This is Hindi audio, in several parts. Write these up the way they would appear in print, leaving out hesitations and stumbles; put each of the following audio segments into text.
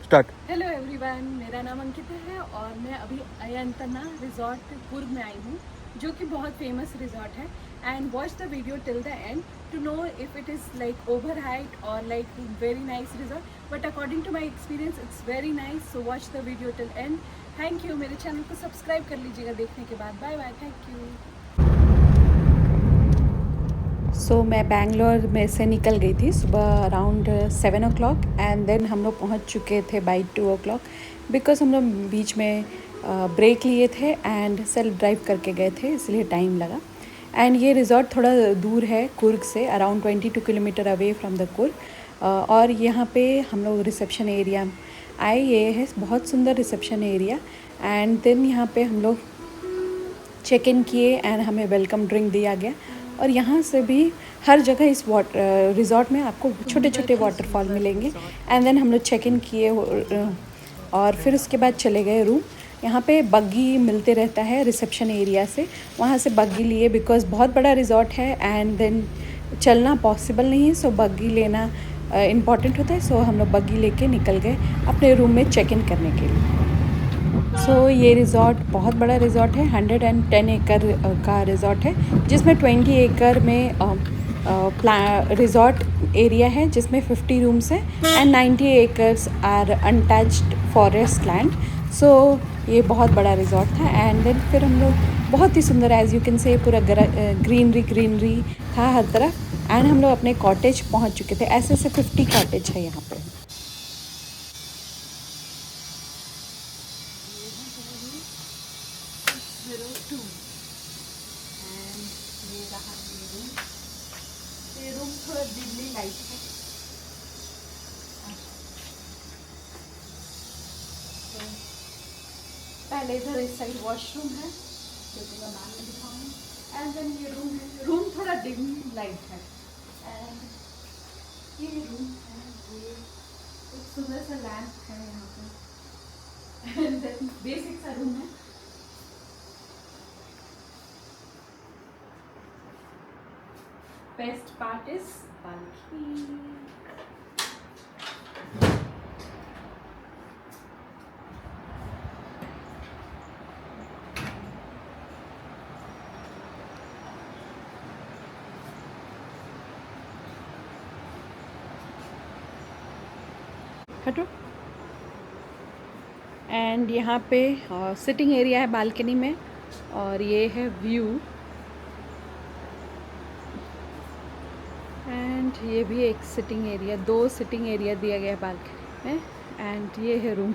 स्टार्ट। हेलो एवरीवन, मेरा नाम अंकिता है और मैं अभी अयंतना रिजॉर्ट कुर्ग में आई हूँ, जो कि बहुत फेमस रिजॉर्ट है। And watch the video till the end to know if it is like over hyped और like very nice resort, but according to my experience it's very nice. So watch the video till end. Thank you. मेरे चैनल को सब्सक्राइब कर लीजिएगा देखने के बाद। Bye bye, thank you. मैं बैंगलोर में से निकल गई थी सुबह अराउंड 7 o'clock एंड देन हम लोग पहुंच चुके थे बाई 2 o'clock, बिकॉज हम लोग बीच में ब्रेक लिए थे एंड सेल्फ ड्राइव करके गए थे, इसलिए टाइम लगा। एंड ये रिज़ॉर्ट थोड़ा दूर है कुर्ग से, around 22 kilometre away from the Coorg. और यहाँ पे हम लोग रिसेप्शन एरिया आए। ये है बहुत सुंदर रिसेप्शन एरिया। एंड देन यहाँ पे हम लोग चेक इन किए एंड हमें वेलकम ड्रिंक दिया गया। और यहाँ से भी हर जगह इस रिज़ॉर्ट में आपको छोटे छोटे वाटरफॉल मिलेंगे। एंड देन हम लोग चेक इन किए और फिर उसके बाद चले गए रूम। यहाँ पे बग्गी मिलते रहता है रिसेप्शन एरिया से, वहाँ से बग्गी लिए, बिकॉज़ बहुत बड़ा रिज़ॉर्ट है एंड देन चलना पॉसिबल नहीं है। सो बग्गी लेना इम्पॉर्टेंट होता है। सो हम लोग बग्गी लेके निकल गए अपने रूम में चेक इन करने के लिए। ये रिज़ॉर्ट बहुत बड़ा रिज़ॉर्ट है, 110 एकड़ का रिज़ॉर्ट है, जिसमें 20 एकड़ में रिज़ॉर्ट एरिया है, जिसमें 50 रूम्स हैं and 90 acres are untouched forest land. ये बहुत बड़ा रिज़ॉर्ट था। एंड देन फिर हम लोग बहुत ही सुंदर, एज़ यू कैन से, पूरा ग्रीनरी था हर तरफ। एंड हम लोग अपने कॉटेज पहुंच चुके थे। ऐसे 50 कॉटेज है यहाँ पे। ये रूम थोड़ा डिमली लाइट है। तो पहले इधर इस साइड वॉशरूम है, जो कि मैं बाद में दिखाऊंगी। एंड देन ये रूम है। रूम थोड़ा डिम लाइट है। एंड ये रूम है। ये एक सुंदर सा लैंप है यहाँ पे। एंड देन बेसिक सा रूम है। Best part is balcony. हटो। एंड यहाँ पे सिटिंग एरिया है बालकनी में, और ये है व्यू। एंड ये भी एक सिटिंग एरिया, 2 सिटिंग एरिया दिया गया है बालकनी में। एंड ये है रूम।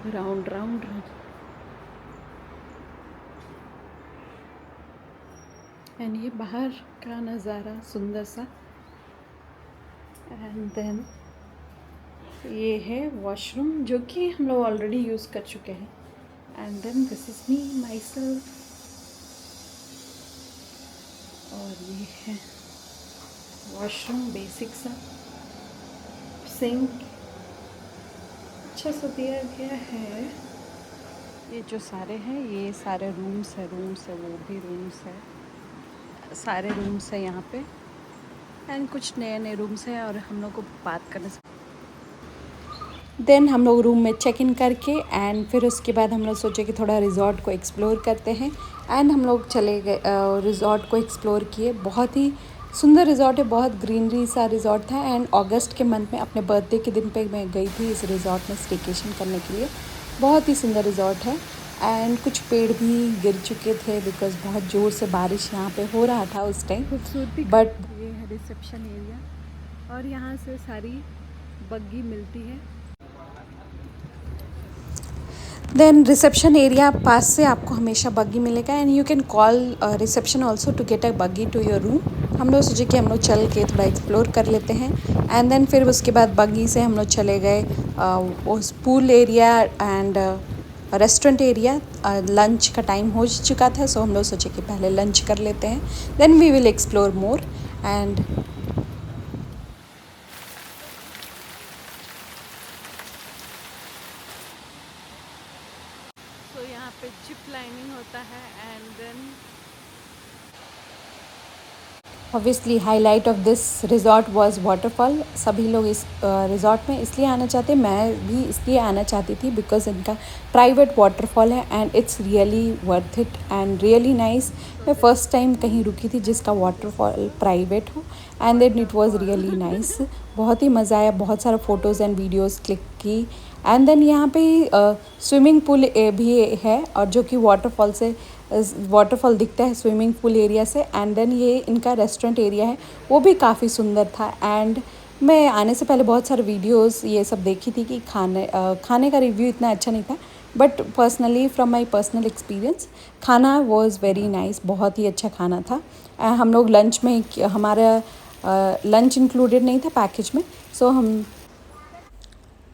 Round round. एंड ये बाहर का नज़ारा सुंदर सा। एंड देन ये है वॉशरूम, जो कि हम लोग ऑलरेडी यूज़ कर चुके हैं। And then this is me myself. और ये है वॉशरूम, बेसिक सा सिंक अच्छा सा दिया गया है। ये जो सारे हैं, ये सारे रूम्स है, वो भी रूम्स है, सारे रूम्स है यहाँ पे। एंड कुछ नए नए रूम्स हैं और हम लोग को बात करने से देन हम लोग रूम में चेक इन करके एंड फिर उसके बाद हम लोग सोचे कि थोड़ा रिज़ॉर्ट को एक्सप्लोर करते हैं। एंड हम लोग चले गए, रिज़ॉर्ट को एक्सप्लोर किए। बहुत ही सुंदर रिज़ॉर्ट है, बहुत ग्रीनरी सा रिज़ॉर्ट था। एंड अगस्त के मंथ में अपने बर्थडे के दिन पे मैं गई थी इस रिज़ॉर्ट में स्टेकेशन करने के लिए। बहुत ही सुंदर रिज़ॉर्ट है। एंड कुछ पेड़ भी गिर चुके थे, बिकॉज बहुत ज़ोर से बारिश यहाँ पे हो रहा था उस टाइम। खूबसूरती बट ये है रिसेप्शन एरिया, और यहाँ से सारी बग्गी मिलती है। देन रिसेप्शन एरिया पास से आपको हमेशा बग्गी मिलेगा। And you can call reception also to get a buggy to your room. हम लोग सोचे कि हम लोग चल के थोड़ा एक्सप्लोर कर लेते हैं। एंड देन फिर उसके बाद बग्गी से हम लोग चले गए उस pool area and restaurant area. Lunch का टाइम हो चुका था, सो हम लोग सोचे कि पहले लंच कर लेते हैं, then we will explore more. And यहाँ पे जिप लाइनिंग होता है। And then obviously highlight of this resort was waterfall. सभी लोग इस रिज़ॉर्ट में इसलिए आना चाहते, मैं भी इसलिए आना चाहती थी बिकॉज इनका प्राइवेट वाटरफॉल है and it's really worth it and really nice. मैं फ़र्स्ट टाइम कहीं रुकी थी जिसका वाटरफॉल प्राइवेट हो and then it was really nice. बहुत ही मज़ा आया, बहुत सारा फ़ोटोज़ एंड वीडियोज़ क्लिक की एंड देन यहाँ पे स्विमिंग पूल भी है और जो कि वाटरफॉल दिखता है स्विमिंग पूल एरिया से एंड देन ये इनका रेस्टोरेंट एरिया है वो भी काफ़ी सुंदर था। एंड मैं आने से पहले बहुत सारे वीडियोस ये सब देखी थी कि खाने का रिव्यू इतना अच्छा नहीं था, but personally from my personal experience खाना वाज वेरी नाइस, बहुत ही अच्छा खाना था। हम लोग लंच में हमारा लंच इंक्लूडेड नहीं था पैकेज में,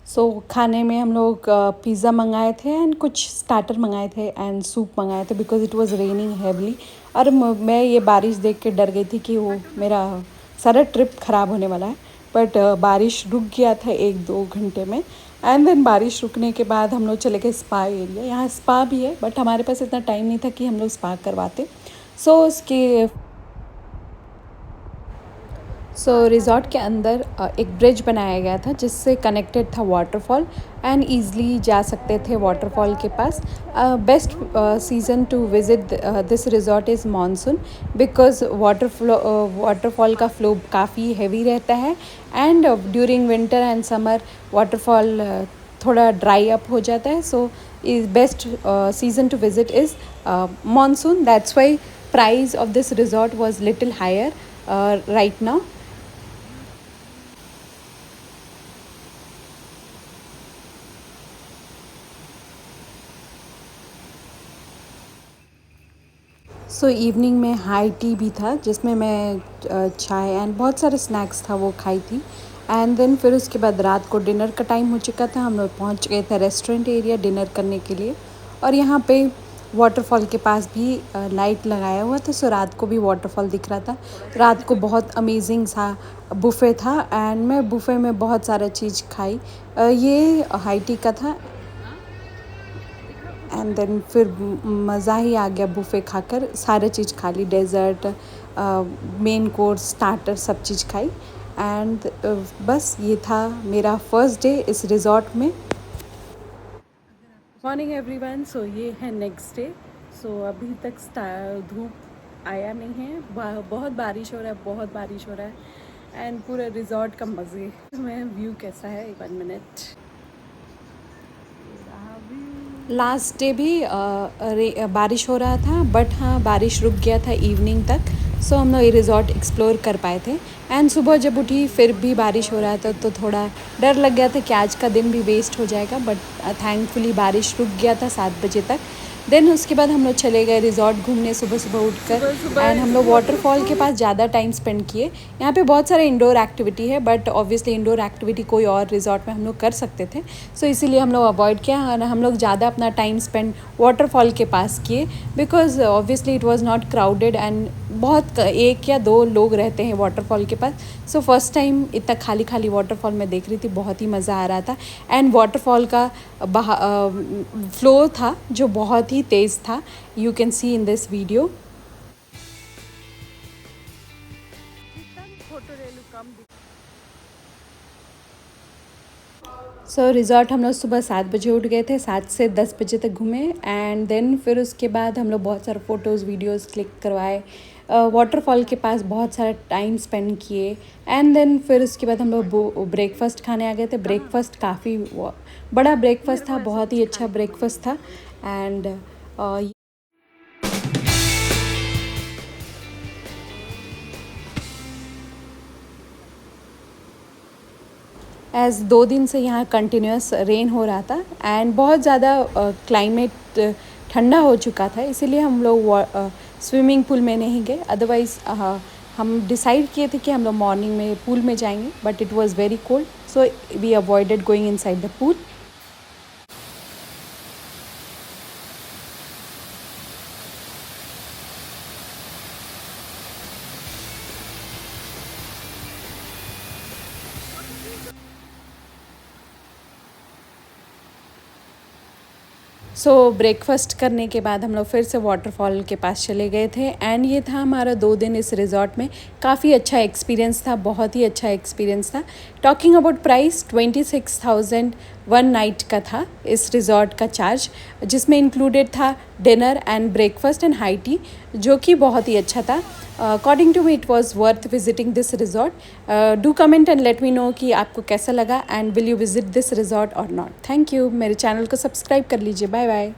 सो खाने में हम लोग पिज़्ज़ा मंगाए थे एंड कुछ स्टार्टर मंगाए थे एंड सूप मंगाए थे because it was raining heavily. और मैं ये बारिश देख के डर गई थी कि वो मेरा सारा ट्रिप ख़राब होने वाला है, बट बारिश रुक गया था 1-2 घंटे में एंड देन बारिश रुकने के बाद हम लोग चले गए स्पा एरिया। यहाँ स्पा भी है बट हमारे पास इतना टाइम नहीं था कि हम लोग स्पा करवाते। सो उसके रिज़ॉर्ट के अंदर एक ब्रिज बनाया गया था जिससे कनेक्टेड था वाटरफॉल एंड ईज़िली जा सकते थे वाटरफॉल के पास। Best season to visit this resort is monsoon because waterfall का फ्लो काफ़ी हैवी रहता है and during winter and summer waterfall थोड़ा ड्राई अप हो जाता है। So is best season to visit is monsoon, that's why price of this resort was little higher right now. सो इवनिंग में हाई टी भी था जिसमें मैं चाय एंड बहुत सारे स्नैक्स था वो खाई थी एंड देन फिर उसके बाद रात को डिनर का टाइम हो चुका था। हम लोग पहुंच गए थे रेस्टोरेंट एरिया डिनर करने के लिए और यहाँ पे वाटरफॉल के पास भी लाइट लगाया हुआ था, सो रात को भी वाटरफॉल दिख रहा था। रात को बहुत अमेजिंग सा बुफ़े था एंड मैं बुफ़े में बहुत सारा चीज़ खाई। ये हाई टी का था एंड देन फिर मज़ा ही आ गया बुफ़े खाकर, सारे चीज़ खा ली, डेज़र्ट मेन कोर्स स्टार्टर सब चीज़ खाई एंड बस ये था मेरा फर्स्ट डे इस रिज़ॉर्ट में। मॉर्निंग एवरीवन, सो ये है नेक्स्ट डे। सो अभी तक धूप आया नहीं है, बहुत बारिश हो रहा है, बहुत बारिश हो रहा है एंड पूरा रिज़ॉर्ट का मज़े में व्यू कैसा है 1 मिनट। लास्ट डे भी बारिश हो रहा था बट हाँ बारिश रुक गया था इवनिंग तक, सो हम लोग ये रिज़ॉर्ट एक्सप्लोर कर पाए थे एंड सुबह जब उठी फिर भी बारिश हो रहा था तो थोड़ा डर लग गया था कि आज का दिन भी वेस्ट हो जाएगा, बट थैंकफुली बारिश रुक गया था 7 बजे तक। देन उसके बाद हम लोग चले गए रिज़ॉर्ट घूमने सुबह सुबह उठकर एंड हम लोग वाटरफॉल के पास ज़्यादा टाइम स्पेंड किए। यहाँ पे बहुत सारे इंडोर एक्टिविटी है बट ऑब्वियसली इंडोर एक्टिविटी कोई और रिज़ॉर्ट में हम लोग कर सकते थे, सो इसीलिए हम लोग अवॉइड किया और हम लोग ज़्यादा अपना टाइम स्पेंड वाटरफॉल के पास किए because obviously it was not crowded and बहुत 1 या 2 लोग रहते हैं वाटरफॉल के पास। सो फर्स्ट टाइम इतना खाली खाली वाटरफॉल मैं देख रही थी, बहुत ही मज़ा आ रहा था एंड वाटरफॉल का फ्लो था जो बहुत ही तेज़ था, you can see in this video. So resort हम लोग सुबह 7 बजे उठ गए थे, 7 से 10 बजे तक घूमे एंड देन फिर उसके बाद हम लोग बहुत सारे फ़ोटोज़ वीडियोज़ क्लिक करवाए, वाटरफॉल के पास बहुत सारा टाइम स्पेंड किए एंड देन फिर उसके बाद हम लोग ब्रेकफास्ट खाने आ गए थे। ब्रेकफास्ट काफ़ी बड़ा ब्रेकफास्ट था, बहुत ही अच्छा ब्रेकफास्ट था एंड एज़ 2 दिन से यहाँ कंटिन्यूस रेन हो रहा था एंड बहुत ज़्यादा क्लाइमेट ठंडा हो चुका था, इसीलिए हम लोग स्विमिंग पूल में नहीं गए। अदरवाइज़ हम डिसाइड किए थे कि हम लोग मॉर्निंग में पूल में जाएंगे but it was very cold, so we avoided going inside the pool. So breakfast करने के बाद हम लोग फिर से वाटरफॉल के पास चले गए थे एंड ये था हमारा 2 दिन इस रिज़ॉर्ट में। काफ़ी अच्छा एक्सपीरियंस था, बहुत ही अच्छा एक्सपीरियंस था। टॉकिंग अबाउट प्राइस 26,000 1 नाइट का था इस रिज़ॉर्ट का चार्ज, जिसमें इंक्लूडेड था dinner and breakfast and high tea, जो कि बहुत ही अच्छा था। According to me it was worth visiting this resort. Do comment and let me know कि आपको कैसा लगा and will you visit this resort और नॉट। Thank you. मेरे चैनल को सब्सक्राइब कर लीजिए। Bye bye.